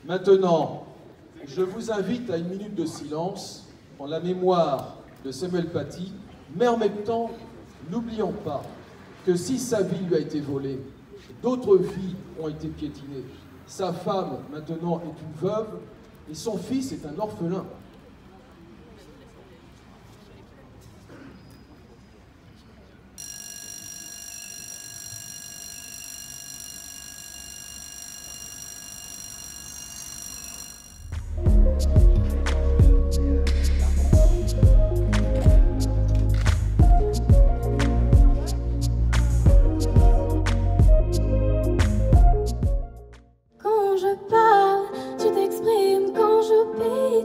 Maintenant, je vous invite à une minute de silence en la mémoire de Samuel Paty, mais en même temps, n'oublions pas que si sa vie lui a été volée, d'autres vies ont été piétinées. Sa femme, maintenant, est une veuve et son fils est un orphelin.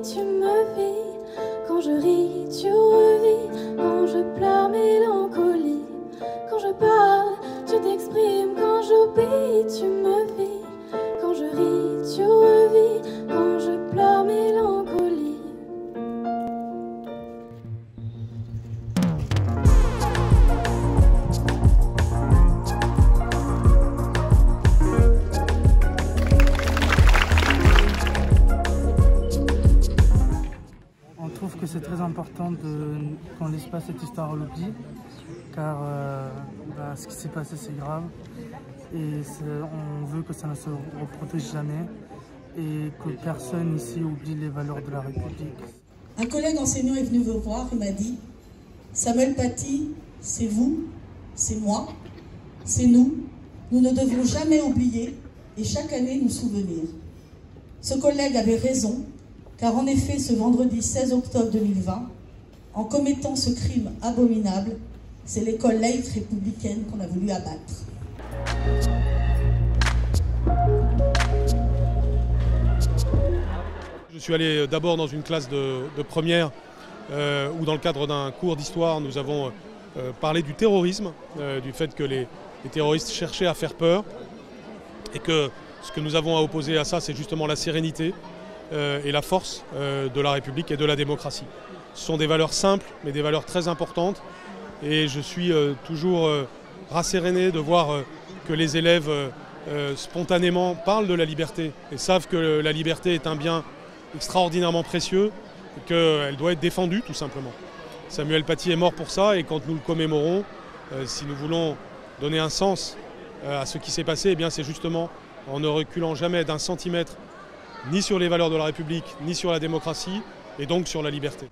Tu me vis, quand je ris, tu revis, quand je pleure, mélancolie. Quand je parle, tu t'exprimes, quand j'oublie, tu me vis, quand je ris, tu revis, quand je pleure, mélancolie. On trouve que c'est très important qu'on laisse pas cette histoire à l'oubli, car ce qui s'est passé c'est grave et on veut que ça ne se reproduise jamais et que personne ici oublie les valeurs de la République. Un collègue enseignant est venu me voir et m'a dit « Samuel Paty, c'est vous, c'est moi, c'est nous, nous ne devons jamais oublier et chaque année nous souvenir. » Ce collègue avait raison. Car en effet, ce vendredi 16 octobre 2020, en commettant ce crime abominable, c'est l'école laïque républicaine qu'on a voulu abattre. Je suis allé d'abord dans une classe de première où dans le cadre d'un cours d'histoire, nous avons parlé du terrorisme, du fait que les terroristes cherchaient à faire peur et que ce que nous avons à opposer à ça, c'est justement la sérénité et la force de la République et de la démocratie. Ce sont des valeurs simples, mais des valeurs très importantes. Et je suis toujours rasséréné de voir que les élèves spontanément parlent de la liberté et savent que la liberté est un bien extraordinairement précieux et qu'elle doit être défendue tout simplement. Samuel Paty est mort pour ça et quand nous le commémorons, si nous voulons donner un sens à ce qui s'est passé, eh bien c'est justement en ne reculant jamais d'un centimètre ni sur les valeurs de la République, ni sur la démocratie, et donc sur la liberté.